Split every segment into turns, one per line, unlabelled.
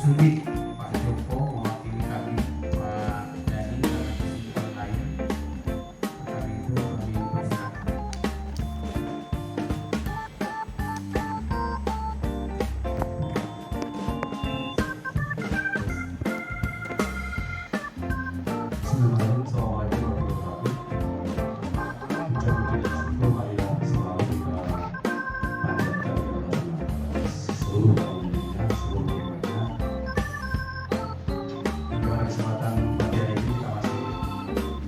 Sudi, Pak Joko mewakili kami, Pak Dhani dalam kesimpulan lain. Kami itu kami persilakan. Assalamualaikum warahmatullahi wabarakatuh. Menjadi syukur hari yang selalu kita panjatkan kepada seluruh kaum dunia, seluruh umatnya. Pada kesempatan pagi hari ini kita masih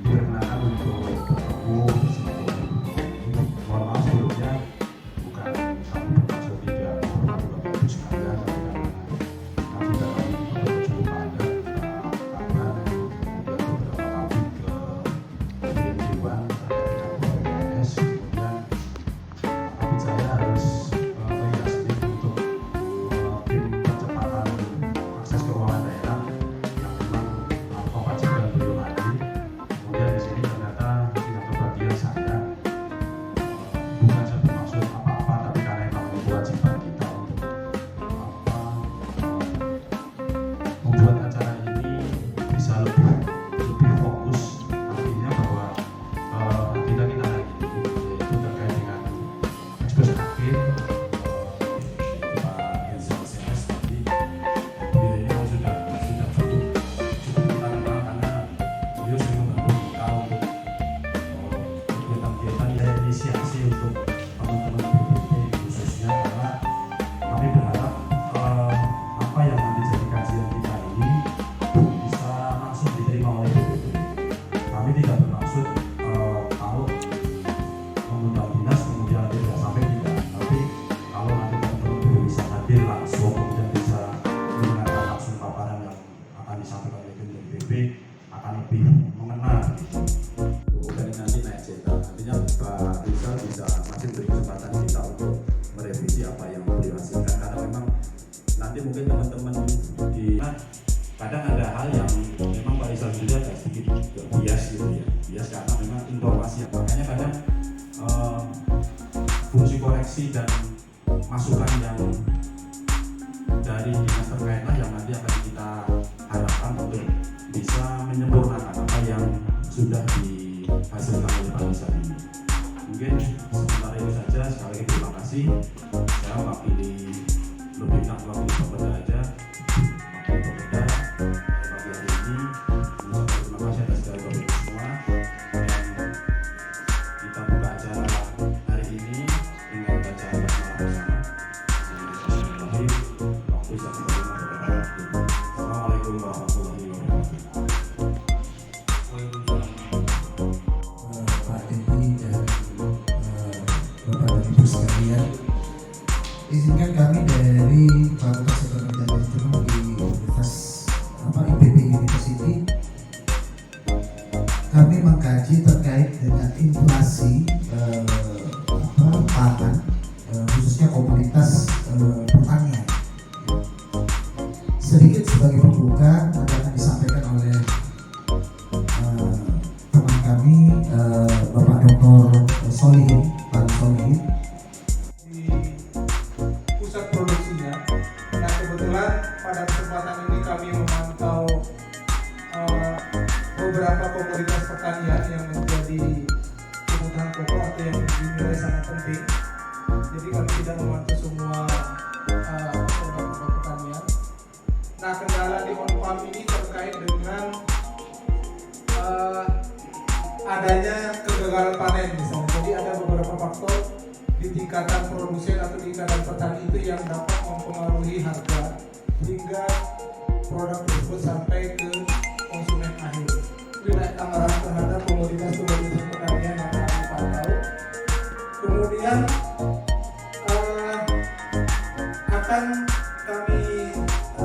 diperkenakan untuk bertemu bersama ini. Mohon maaf sebelumnya, bukan kami bermaksud tidak menghormati Bapak Ibu sekalian, tapi karena kita kami cukup padat, karena beberapa kali ke Dewan terkait dengan PNS, kemudian tapi saya harus melihat sedikit untuk tim percepatan akses keuangan daerah yang memang kewajiban beliau hadir. Kemudian di sini ternyata tidak kebagian saya, bukan saya bermaksud apa-apa, tapi karena memang kewajiban kita untuk membuat acara ini bisa lebih fokus. Artinya bahwa agenda kita hari ini yaitu terkait dengan ekspos akhir Pak Yusuf CS tadi. Beliau ini sudah cukup kita kenal karena beliau sering membantu kita untuk kegiatan-kegiatan inisiasi untuk teman-teman BPP khususnya, karena kami berharap apa yang nanti jadi kajian kita ini bisa langsung diterima oleh BPP. Kami tidak bermaksud kalau mengundang dinas kemudian nanti tidak sampai, tidak, tapi kalau nanti teman-teman bisa hadir langsung kemudian bisa mendengarkan langsung paparan yang akan disampaikan oleh BPP akan lebih mengena. Kemudian nanti naik cetak, artinya Pak Rizal bisa makin beri kesempatan kita untuk merevisi apa yang beliau hasilkan, karena memang nanti mungkin teman-teman di kadang ada hal yang memang Pak Rizal juga agak sedikit bias gitu ya, bias karena memang informasi, makanya kadang fungsi koreksi dan masukan yang dari dinas terkait lah yang nanti akan kita harapkan untuk bisa menyempurnakan apa yang sudah dihasilkan oleh Pak Rizal ini. Mungkin sementara itu saja. Sekali lagi terima kasih. Saya wakili lebih enak wakili Bapak aja, wakili Bapak pagi hari ini. Terima kasih atas segala Bapak Ibu semua. Dan kita buka acara hari ini dengan bacaan basmalah bersama. Assalamualaikum warahmatullahi wabarakatuh.
Pak Dedi dan Bapak dan Ibu sekalian, izinkan kami dari Fakultas Ekonomi dan Manajemen di Universitas IPB University, kami mengkaji terkait dengan inflasi pangan, khususnya komoditas pertanian. Sedikit sebagai pembuka akan disampaikan oleh teman kami Bapak Dr. Solihin, Pak Solihin.
Di pusat produksinya. Nah, kebetulan pada kesempatan ini kami memantau beberapa komoditas pertanian yang menjadi kebutuhan pokok atau yang dinilai sangat penting. Jadi kami tidak memantau semua produk-produk pertanian. Nah, kendala di on-farm ini terkait dengan adanya kegagalan panen misalnya. Jadi ada beberapa faktor di tingkatan produsen atau di tingkatan petani itu yang dapat mempengaruhi harga hingga produk tersebut sampai ke konsumen akhir. Nilai tambahan terhadap komoditas-komoditas pertanian yang kami pantau. Kemudian akan kami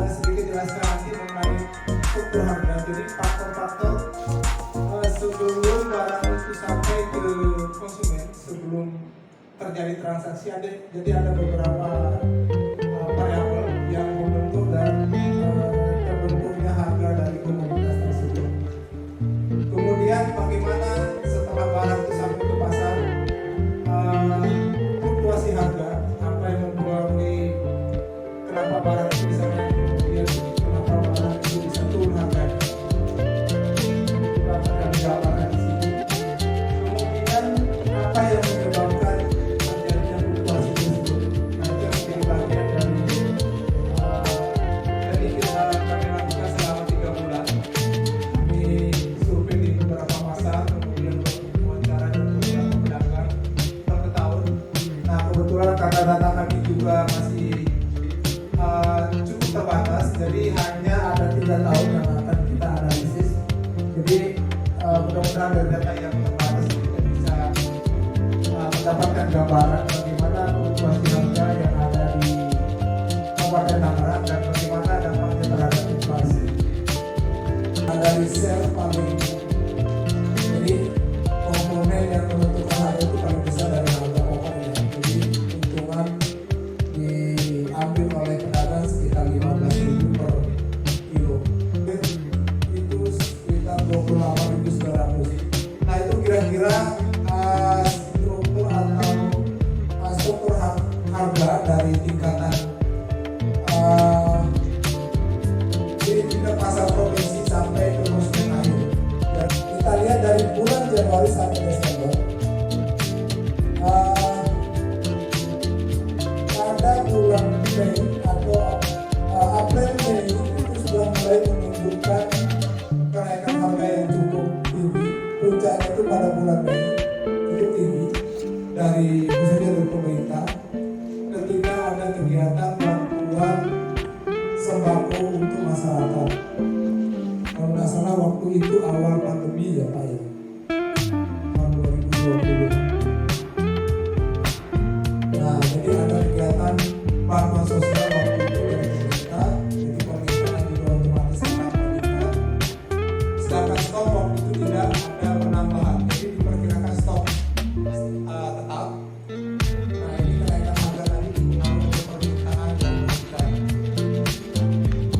sedikit jelaskan nanti mengenai struktur harga. Jadi faktor-faktor sebelum barang itu sampai ke konsumen, sebelum terjadi transaksi, jadi ada beberapa variabel yang membentuk dan terbentuknya harga dari komoditas tersebut. Kemudian bagaimana setelah barang itu sampai ke pasar, fluktuasi harga, apa yang mempengaruhi kenapa barang itu bisa naik kemudian kami juga masih cukup terbatas, jadi hanya ada 3 tahun yang akan kita analisis. Jadi mudah-mudahan dari data yang terbatas kita bisa mendapatkan gambaran bagaimana fluktuasi harga yang ada di Kabupaten Tangerang dan bagaimana dampaknya terhadap inflasi. Dari sel paling, jadi komponen yang menentukan harga itu paling besar dari harga pokoknya. Jadi keuntungan diambil oleh pedagang sekitar 15.000 per kilo. Itu sekitar 28.900. Nah itu kira-kira struktur atau struktur harga dari tingkatan di tingkat pasar provinsi sampai ke konsumen akhir. Dan kita lihat dari bulan Januari sampai Desember, pada bulan Mei atau April Mei itu sudah mulai menunjukkan kenaikan harga yang cukup tinggi. Puncaknya itu pada bulan Mei itu tinggi dari khususnya dari pemerintah ketika ada kegiatan bantuan sembako untuk masyarakat. Kalau nggak salah waktu itu awal pandemi ya Pak ya, tahun 2020. Nah jadi ada kegiatan bantuan sosial waktu itu dari pemerintah, jadi pemerintah juga otomatis akan meningkat. Sedangkan stok waktu itu tidak ada penambahan, jadi diperkirakan stok tetap. Nah ini kenaikan harga tadi dipengaruhi oleh permintaan dan pasokan.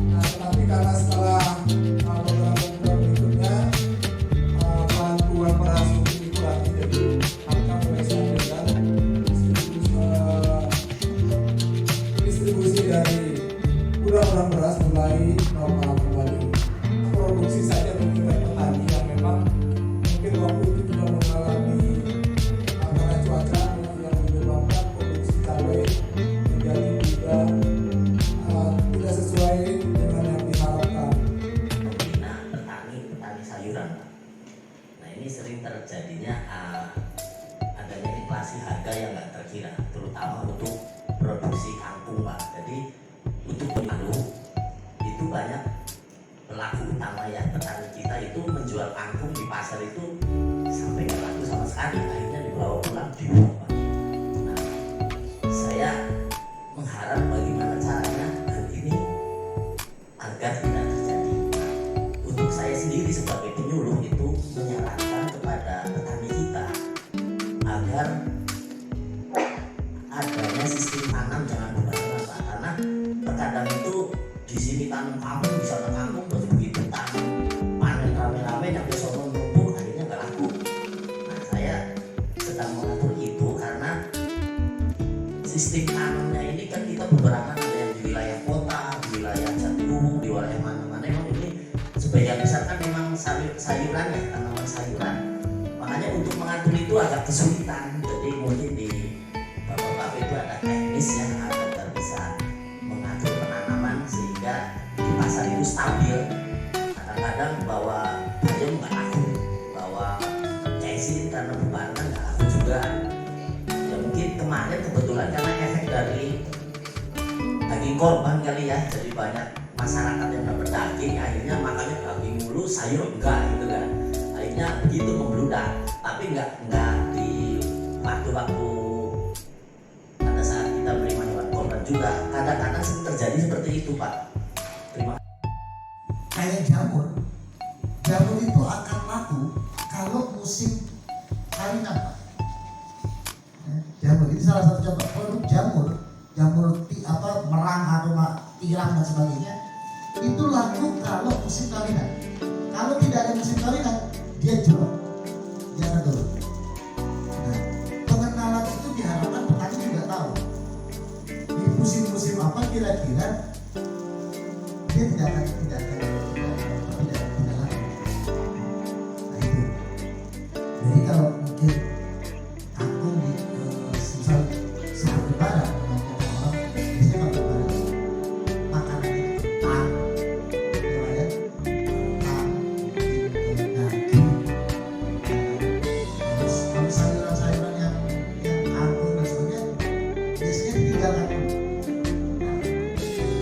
Nah tetapi karena setelah beberapa bulan berikutnya bantuan beras itu dikurangi, jadi harga mulai stabil dan distribusi dari gudang-gudang beras mulai normal kembali. Produksi saja di tingkat petani yang memang mungkin waktu itu juga mengalami karena cuaca yang menyebabkan produksi cabai menjadi tidak sesuai dengan yang diharapkan.
Petani sayuran. Nah ini sering terjadinya adanya inflasi harga yang nggak terkira, terutama untuk produksi kangkung Pak. Jadi untuk pengaruh itu banyak pelaku utama ya, petani kita itu menjual kangkung di pasar itu sampai nggak laku sama sekali, akhirnya dibawa pulang dibuang Pak. Nah saya mengharap bagaimana caranya hal ini agar tidak terjadi. Untuk saya sendiri sebagai penyuluh itu menyarankan kepada petani kita agar adanya sistem tanam jangan berbarengan Pak, karena terkadang itu di sini tanam kangkung, di sana kangkung, terus begitu tanam panen rame-rame sampai sono numpuk akhirnya nggak laku. Nah saya sedang mengatur itu karena sistem tanamnya ini kan kita beberapa ada yang di wilayah kota, di wilayah Jatiluhur, di wilayah mana-mana. Memang ini sebagian besar kan memang sayuran ya, tanaman sayuran. Makanya untuk mengatur itu agak kesulitan. Jadi mungkin di bapak-bapak itu ada teknis yang agar bisa mengatur penanaman sehingga di pasar itu stabil. Kadang-kadang bawa bayam nggak laku, bawa cesi karena bebanan nggak laku juga. Ya mungkin kemarin kebetulan karena efek dari daging korban kali ya, jadi banyak masyarakat yang dapat daging, akhirnya makannya daging mulu, sayur enggak gitu kan. Akhirnya begitu membludak, tapi enggak di waktu-waktu pada saat kita menerima hewan korban juga kadang-kadang sering terjadi seperti itu Pak. Terima kasih.
Kayak jamur itu akan laku kalau musim kawinan Pak. Jamur itu salah satu contoh produk jamur merang atau tiram dan sebagainya itu laku kalau musim kawinan. Kalau tidak ada musim kawinan dia jual, dia akan turun. Nah, pengenalan itu diharapkan petani juga tahu di musim-musim apa kira-kira dia tidak akan laku. Nah itu. Jadi kalau mungkin kangkung di misal saat lebaran orang biasanya kalau lebaran makanan itu kentang, ya kentang, daging, terus kalau sayuran-sayuran yang kangkung dan sebagainya biasanya ditinggal ditinggalkan dulu.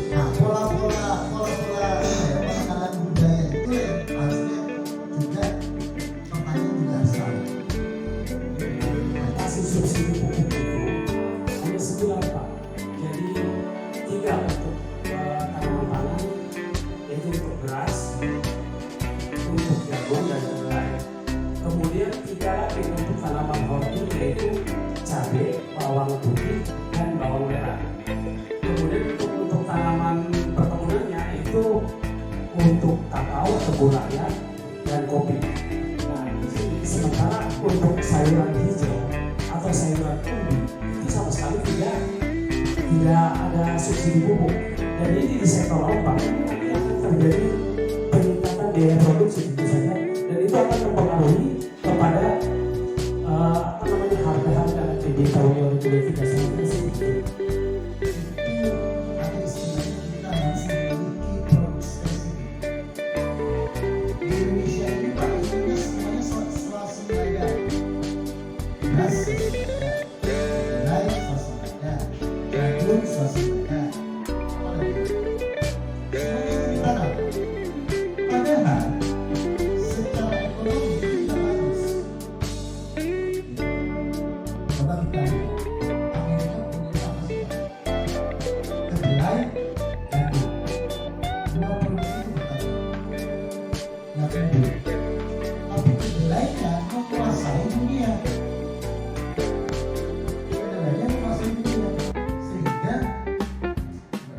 Nah, pola-pola pengenalan budaya itu yang harusnya juga pertanyaan juga harus tahu.
Kasih subsidi pupuk itu hanya 9 Pak. Jadi 3 untuk tanaman pangan, yaitu untuk beras, untuk jagung dan kedelai. Kemudian 3 lagi untuk tanaman horti, yaitu cabai, bawang putih, dan bawang merah. Kemudian untuk tanaman perkebunannya itu untuk kakao, kebun rakyat, dan kopi. Nah, sementara untuk sayuran hijau atau sayuran umbi itu sama sekali tidak ada subsidi pupuk. Dan ini di sektor laut Pak, ini akan terjadi peningkatan biaya produksi tentu saja, dan itu akan mempengaruhi kepada harga-harga di tahun 2023 sampai segitu.
Ada istilahnya kita harus memiliki produk spesifik. Di Indonesia ini Pak, ini semuanya swasembada. Beras swasembada, kedelai swasembada, jagung swasembada, apa lagi? Semuanya ditanam. Padahal secara ekonomi kita bagus. Coba kita lihat, Amerika punya apa sih Pak? Kedelai, jagung. Dua produk itu bertambah. Yang kedua, tapi kedelainya menguasai dunia. Kedelainya menguasai dunia, sehingga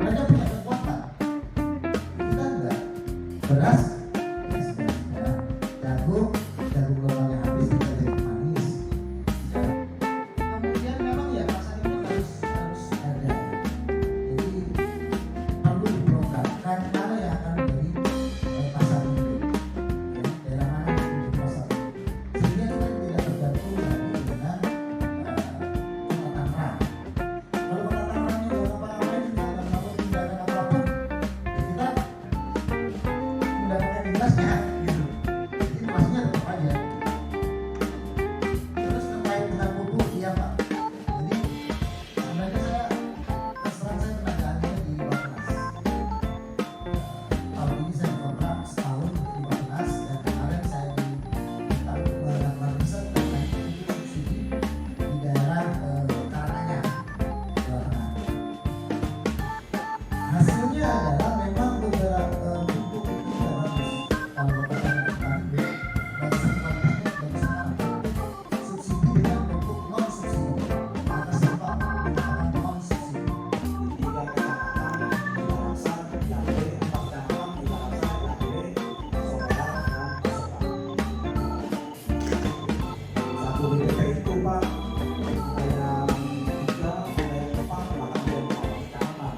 mereka punya kekuatan. Kita enggak. Beras, jagung globalnya habis, kita jadi manis. Kemudian memang ya pasar itu harus ada. Jadi perlu diprogramkan mana yang akan menjadi pasar itu, ya, daerah mana yang menjadi pasar itu. Sehingga kita tidak tergantung lagi dengan pengetatan rang. Kalau pengetatan rangnya nggak ngapa-ngapain, nggak akan melakukan tindakan apapun, ya kita mendapatkan imbasnya gitu. Jadi imbasnya tetap aja. Terus terkait dengan pupuk, iya Pak. Jadi sebenarnya saya terus terang saya tenaga ahlinya di Bappenas. Tahun ini saya dikontrak setahun di Bappenas, dan kemarin saya diminta untuk melakukan riset terkait pupuk subsidi di daerah Karanganyar, Jawa Tengah. Hasilnya adalah memang beberapa pupuk itu tidak bagus. Kalau Bapak tanya ke petani, bagusan kualitasnya bagus sekarang. Subsidi dengan bentuk non subsidi, maka Bapak menggunakan non subsidi.
Di 3 kecamatan di Larasa, Jabé, 4 kecamatan di Larasa, Jabé, Sokar, dan Sokar. 1 BPT itu Pak, ada 3, ada 4, bahkan ada 4 kecamatan.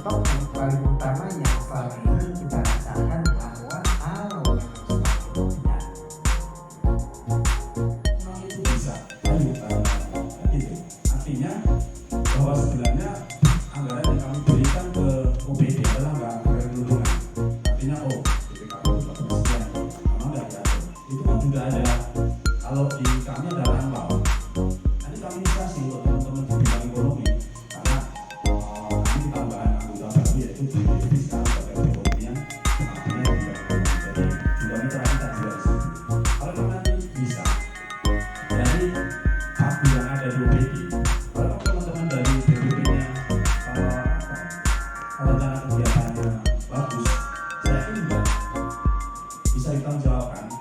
stok yang paling utama yang selama ini kita rasakan bahwa kalau yang stok itu tidak
Memang itu bisa. Gitu. Artinya bahwa sebenarnya anggaran yang kami berikan ke OPD adalah anggaran lulusan. Artinya BPKP sekian, memang nggak ada. Itu kan juga ada. Kalau di kami ada rangkau. Nanti kami kasih untuk teman-teman di bidang ekonomi karena kami tambahan anggota baru yaitu BPD sekarang pada perekonomian artinya di bidang ekonomi. Jadi juga mitra kita juga di situ. Kalau nanti bisa, jadi aku yang ada di OPD, kalau teman-teman dari BPP-nya rencana kegiatannya bagus, saya yakin juga bisa ditanggung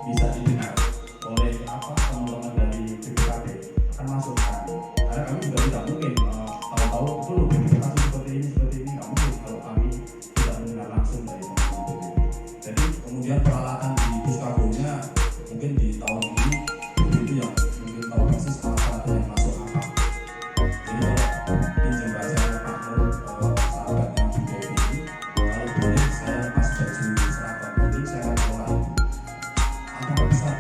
bisa didengar oleh teman-teman dari BPKP akan masuk ke kami. Karena kami juga tidak mungkin tahu-tahu itu loh BPKP seperti ini nggak mungkin kalau kami tidak mendengar langsung dari teman-teman BPP. Jadi kemudian peralatan di Puskagonya mungkin di tahun ini itu yang mungkin tahu persis alat-alatnya yang masuk apa. Jadi kalau pinjam bahasa Pak Nur sahabatnya di BPP ini, kalau boleh saya pas baju seragam ini saya akan kelola itu. Antara besar,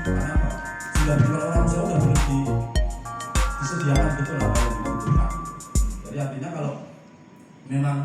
karena apa? Sudah kalau orang Jawa sudah boleh disediakan betul apa yang dibutuhkan. Jadi artinya kalau memang